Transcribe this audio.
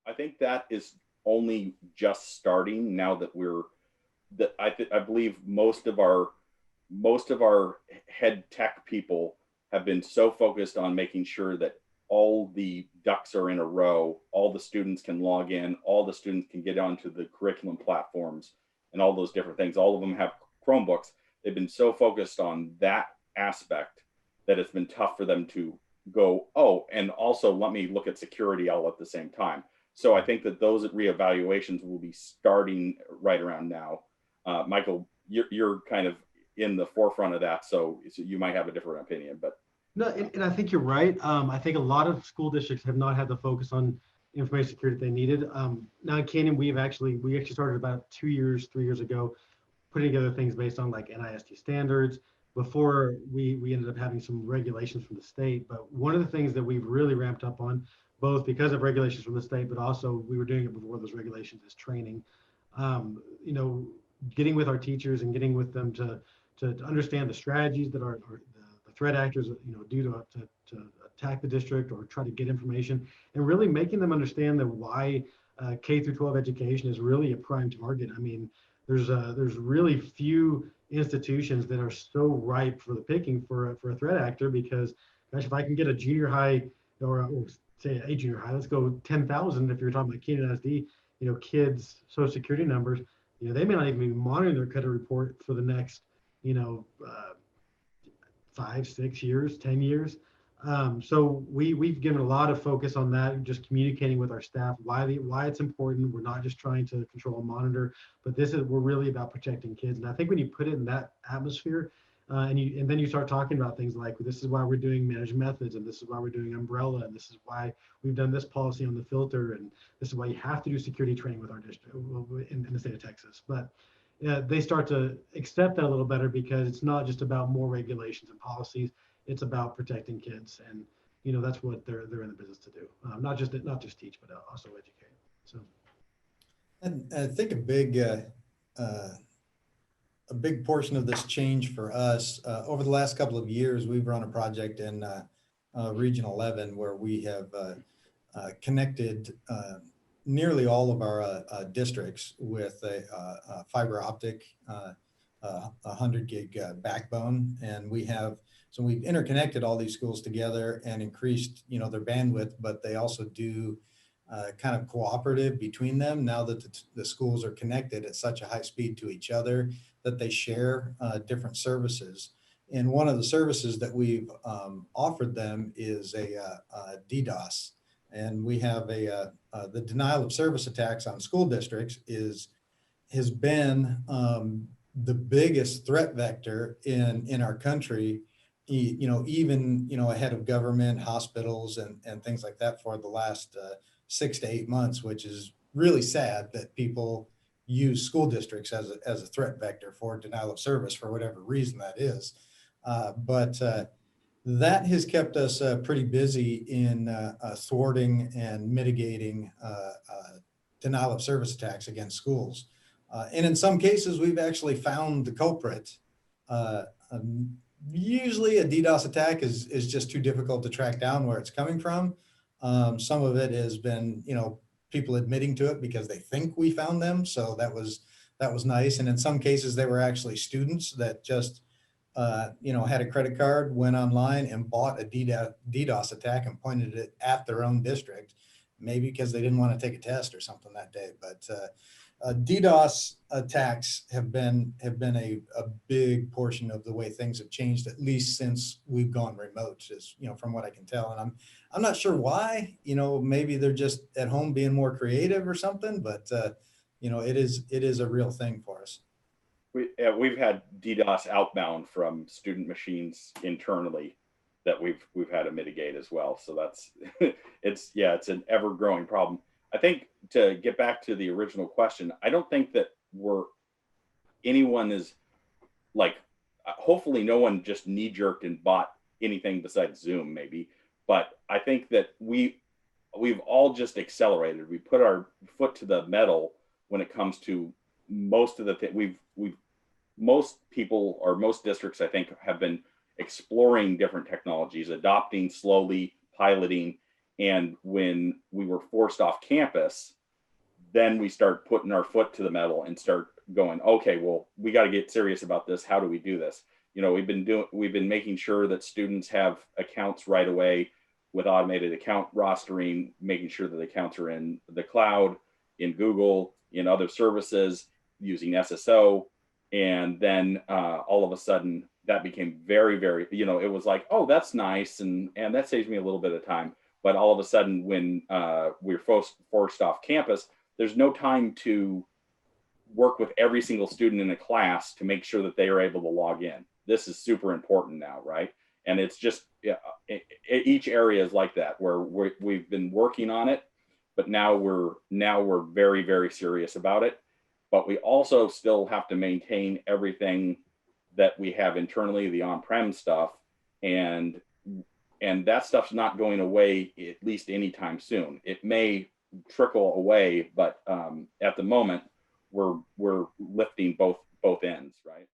I think that is only just starting now that I believe most of our head tech people have been so focused on making sure that all the ducks are in a row, all the students can log in, all the students can get onto the curriculum platforms and all those different things. All of them have Chromebooks. They've been so focused on that aspect that it's been tough for them to go, oh, and also let me look at security all at the same time. So I think that those reevaluations will be starting right around now. Michael, you're kind of in the forefront of that, so you might have a different opinion, but No, and I think you're right. I think a lot of school districts have not had the focus on information security they needed. Now in Canyon, we actually started about 2 years, 3 years ago, putting together things based on like NIST standards. Before we ended up having some regulations from the state, but one of the things that we've really ramped up on, both because of regulations from the state, but also we were doing it before those regulations, is training. You know, getting with our teachers and getting with them to understand the strategies that the threat actors, you know, do to attack the district or try to get information, and really making them understand that why K through 12 education is really a prime target. I mean, there's really few institutions that are so ripe for the picking for a threat actor, because gosh, if I can get a junior high or say a junior high, let's go 10,000 if you're talking about Canyon ISD, you know, kids social security numbers, you know, they may not even be monitoring their credit report for the next, you know, 5, 6 years, 10 years. So we've given a lot of focus on that, just communicating with our staff why it's important. We're not just trying to control and monitor, but we're really about protecting kids. And I think when you put it in that atmosphere, and then you start talking about things like, this is why we're doing managed methods, and this is why we're doing umbrella, and this is why we've done this policy on the filter, and this is why you have to do security training with our district in the state of Texas. But they start to accept that a little better, because it's not just about more regulations and policies. It's about protecting kids, and you know that's what they're in the business to do. Not just teach, but also educate. So, and I think uh, a big portion of this change for us over the last couple of years, we've run a project in Region 11 where we have connected nearly all of our districts with a fiber optic 100 gig backbone, and we've interconnected all these schools together and increased, you know, their bandwidth, but they also do kind of cooperative between them now that the schools are connected at such a high speed to each other that they share different services. And one of the services that we've offered them is a DDoS, and we have the denial of service attacks on school districts has been the biggest threat vector in our country, you know, even, you know, ahead of government, hospitals, and things like that for the last 6 to 8 months, which is really sad that people use school districts as a threat vector for denial of service for whatever reason that is. But that has kept us pretty busy in thwarting and mitigating denial of service attacks against schools. And in some cases, we've actually found the culprit. Usually a DDoS attack is just too difficult to track down where it's coming from. Some of it has been, you know, people admitting to it because they think we found them. So that was nice. And in some cases, they were actually students that just, you know, had a credit card, went online and bought a DDoS attack and pointed it at their own district, maybe because they didn't want to take a test or something that day. But DDoS attacks have been a big portion of the way things have changed, at least since we've gone remote, is, you know, from what I can tell. And I'm not sure why, you know, maybe they're just at home being more creative or something, but you know, it is a real thing for us. We've had DDoS outbound from student machines internally that we've had to mitigate as well. So that's it's an ever growing problem. I think, to get back to the original question, I don't think that anyone is like, hopefully no one just knee jerked and bought anything besides Zoom maybe, but I think that we've all just accelerated. We put our foot to the metal when it comes to most of the things. Most people, or most districts, I think, have been exploring different technologies, adopting slowly, piloting, And when we were forced off campus, then we start putting our foot to the metal and start going, okay, well, we got to get serious about this. How do we do this? You know, we've been making sure that students have accounts right away with automated account rostering, making sure that accounts are in the cloud, in Google, in other services, using SSO. And then all of a sudden that became very, very, you know, it was like, oh, that's nice. And that saves me a little bit of time. But all of a sudden when we're forced off campus, there's no time to work with every single student in a class to make sure that they are able to log in. This is super important now, right? And it's just, each area is like that, where we've been working on it, but now we're very, very serious about it. But we also still have to maintain everything that we have internally, the on-prem stuff, and that stuff's not going away, at least anytime soon. It may trickle away, but at the moment we're lifting both ends, right?